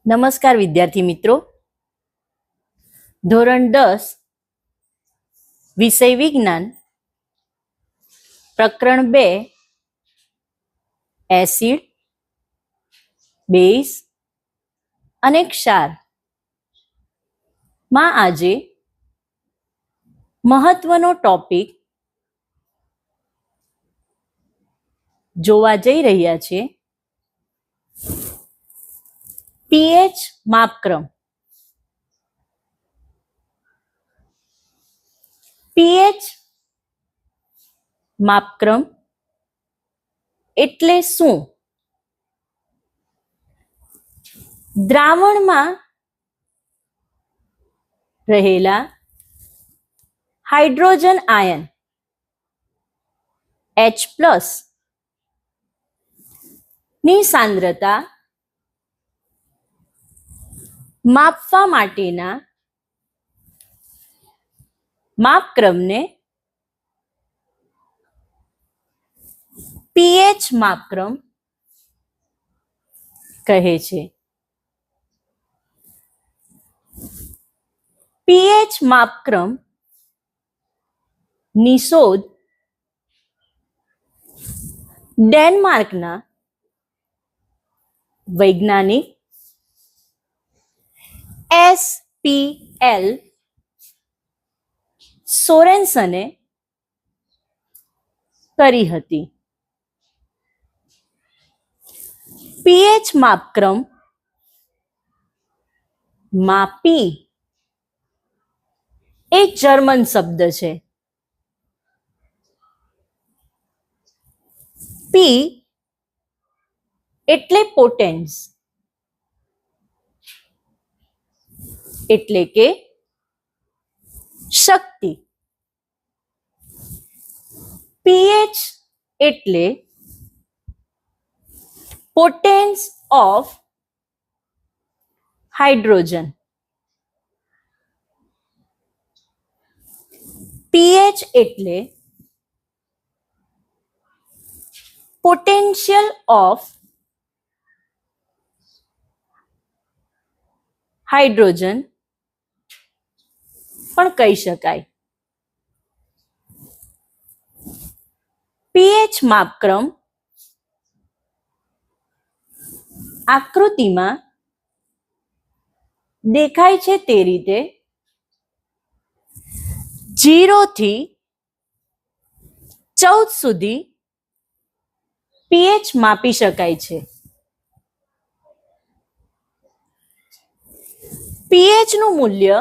નમસ્કાર વિદ્યાર્થી મિત્રો, ધોરણ 10 વિષય વિજ્ઞાન પ્રકરણ 2 એસિડ, બેઝ અને ક્ષાર માં આજે મહત્વનો ટોપિક જોવા જઈ રહ્યા છે પીએચ માપક્રમ. પીએચ માપક્રમ એટલે શું? દ્રાવણમાં રહેલા હાઇડ્રોજન આયન H+ ની સાંદ્રતા માપવા માટેના માપક્રમને પીએચ માપક્રમ કહે છે. પીએચ માપક્રમ ની શોધ ડેનમાર્કના વૈજ્ઞાનિક SPL સોરેન્સને કરી હતી. પીએચ માપક્રમ માપી એ જર્મન શબ્દ છે. પી એટલે પોટેન્સ, એટલે કે શક્તિ. પીએચ એટલે પોટેન્સ ઓફ હાઇડ્રોજન. પીએચ એટલે પોટેન્શિયલ ઓફ હાઇડ્રોજન પણ કહી શકાય. પીએચ માપક્રમ આકૃતિમાં દેખાય છે તે રીતે 0 થી 14 સુધી પીએચ માપી શકાય છે. પીએચ નું મૂલ્ય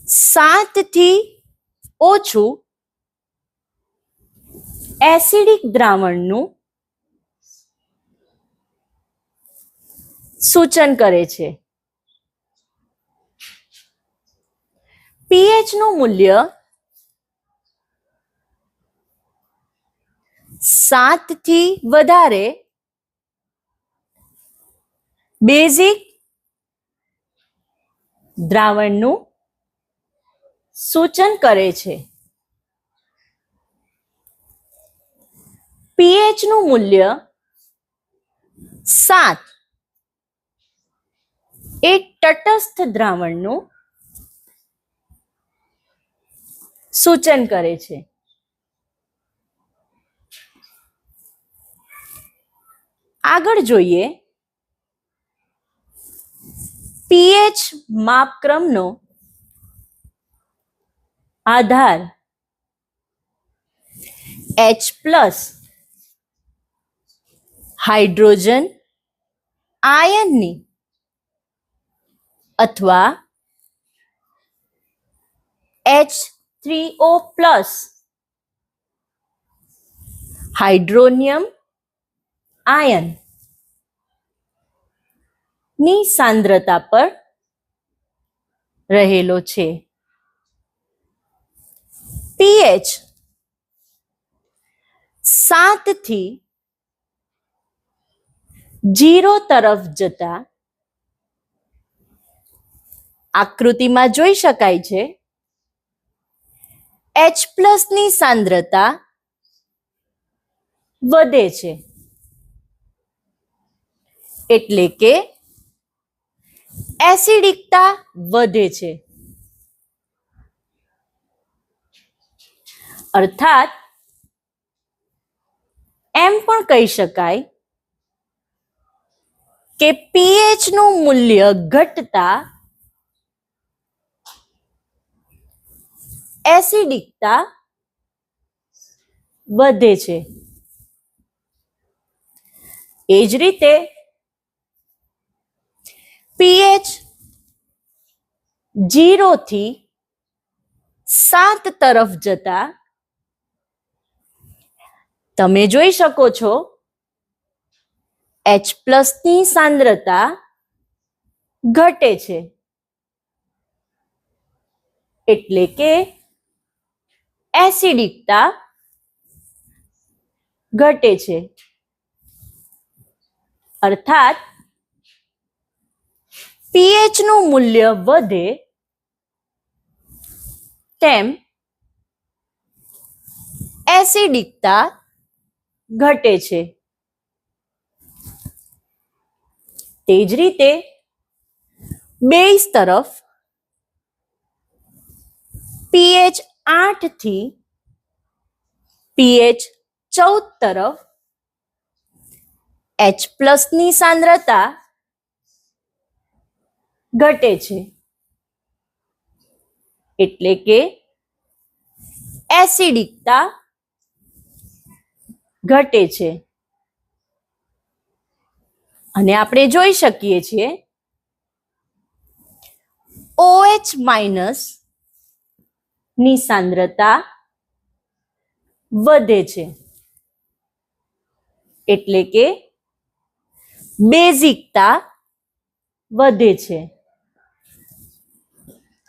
7 થી ઓછું એસિડિક દ્રાવણનું સૂચન કરે છે. પીએચ નું મૂલ્ય 7 થી વધારે બેઝિક દ્રાવણનું સૂચન કરે છે. પીએચ નું મૂલ્ય 7 એ તટસ્થ દ્રાવણનું સૂચન કરે છે. આગળ જોઈએ પીએચ માપક્રમનો આધાર H+ હાઇડ્રોજન આયનની અથવા H3O+ હાઇડ્રોનિયમ આયન ની સાંદ્રતા પર રહેલો છે. પીએચ 7 થી 0 તરફ જતા આકૃતિમાં જોઈ શકાય છે H+ ની સાંદ્રતા વધે છે. એટલે કે એસિડિકતા વધે છે. અર્થાત એમ પણ કહી શકાય કે પીએચ નું મૂલ્ય ઘટતા એસિડિકતા વધે છે. એ જ રીતે પીએચ 0 થી 7 તરફ જતા તમે જોઈ શકો છો H+ ની સાંદ્રતા ઘટે છે. એટલે કે એસિડિકતા ઘટે છે. અર્થાત પીએચ નું મૂલ્ય વધે તેમ એસિડિકતા ઘટે છે. તે જ રીતે બેઝ તરફ પીએચ 8 થી પીએચ 14 તરફ H+ ની સાંદ્રતા ઘટે છે. એટલે કે એસિડિકતા ઘટે છે. અને આપણે જોઈ શકીએ છીએ OH- ની સાંદ્રતા વધે છે. એટલે કે બેઝિકતા વધે છે.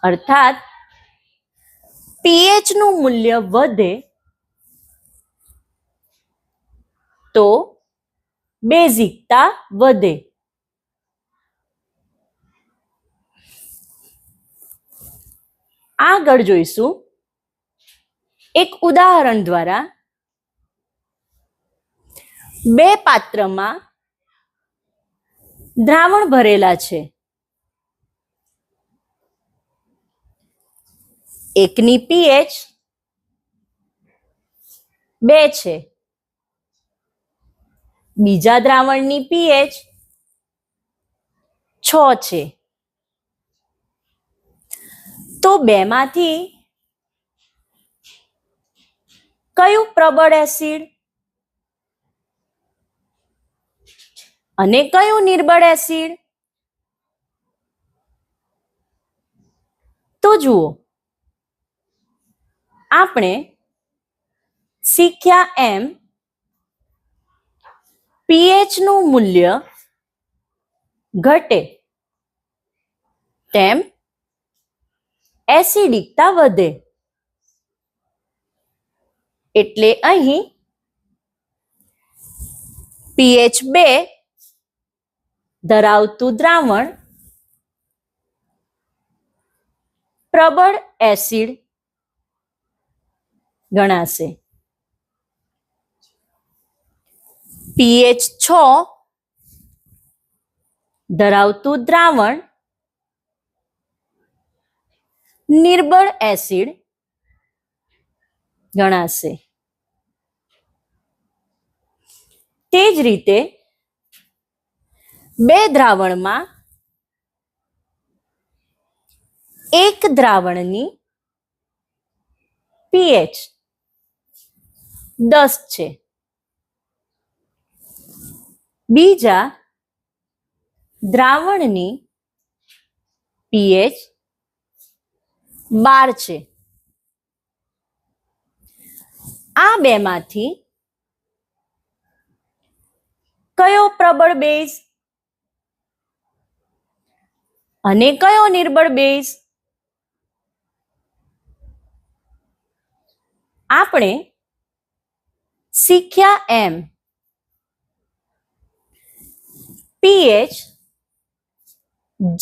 અર્થાત પીએચ નું મૂલ્ય વધે તો બેઝિકતા વધે. આગળ જોઈશું એક ઉદાહરણ દ્વારા. બે પાત્રમાં દ્રાવણ ભરેલા છે. એકની પીએચ 2 છે. બીજા દ્રાવણની પીએચ 6 છે. તો બેમાંથી કયું પ્રબળ એસિડ અને કયું નિર્બળ એસિડ? તો જુઓ, આપણે શીખ્યા એમ પીએચ નું મૂલ્ય ઘટે તેમ એસિડિકતા વધે. એટલે અહીં પીએચ 2 ધરાવતું દ્રાવણ પ્રબળ એસિડ ગણાશે. પીએચ 6 ધરાવતું દ્રાવણ નિર્બળ એસિડ ગણાશે. તે જ રીતે બે દ્રાવણમાં એક દ્રાવણની પીએચ 10 છે. બીજા દ્રાવણની પીએચ 12 છે. આ બેમાંથી કયો પ્રબળ બેઝ અને કયો નિર્બળ બેઝ? આપણે શીખ્યા એમ પીએચ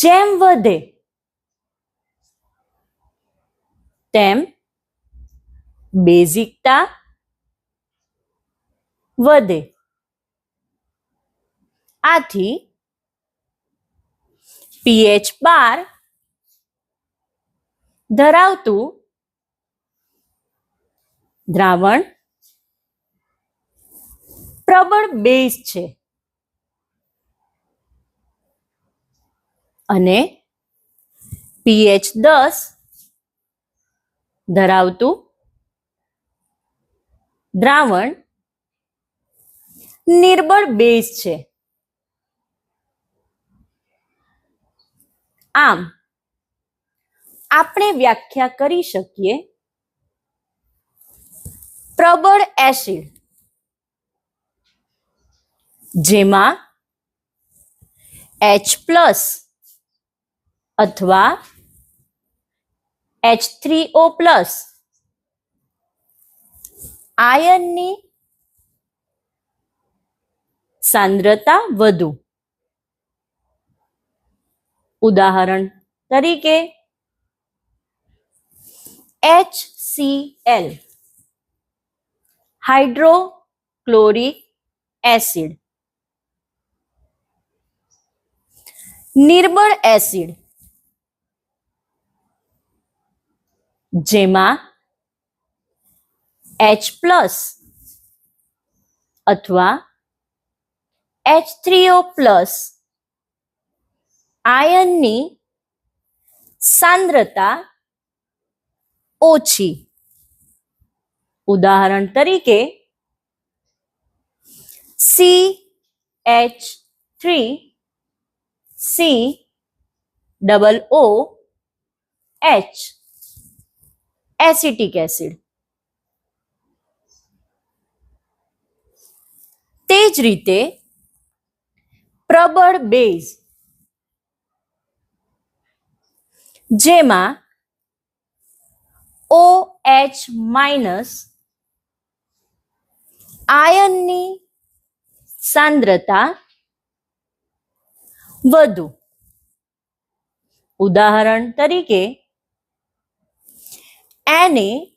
જેમ વધે તેમ બેઝિકતા વધે. આથી pH 12 ધરાવતું દ્રાવણ પ્રબળ બેઝ છે અને pH 10 ધરાવતું દ્રાવણ નિર્બળ બેઝ છે. આમ આપણે વ્યાખ્યા કરી શકીએ પ્રબળ એસિડ જેમાં H+ અથવા H3O+ આયનની સાંદ્રતા વધુ. ઉદાહરણ તરીકે HCl હાઇડ્રોક્લોરિક એસિડ. નિર્બળ એસિડ જેમાં H+ અથવા H3O+ આયનની સાંદ્રતા ઓછી. ઉદાહરણ તરીકે CH3COOH એસિટિક એસિડ. તે જ રીતે પ્રબળ બેઝ જેમાં OH- આયનની સાંદ્રતા વધુ. ઉદાહરણ તરીકે NaOH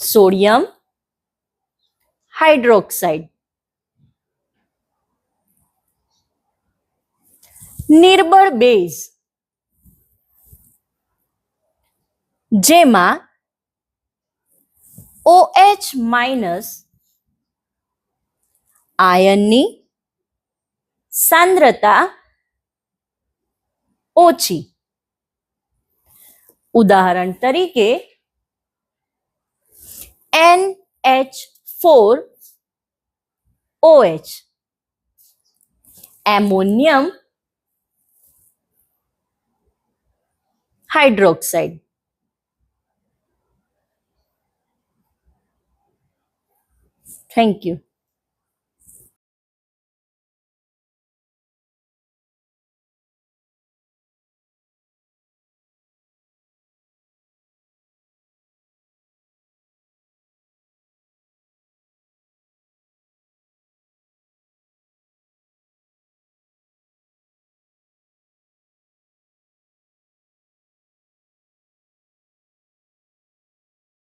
સોડિયમ હાઇડ્રોક્સાઇડ. નિર્બળ બેઝ જેમાં OH- આયનની સાંદ્રતા ઓછી. ઉદાહરણ તરીકે NH4OH ammonium hydroxide. Thank you.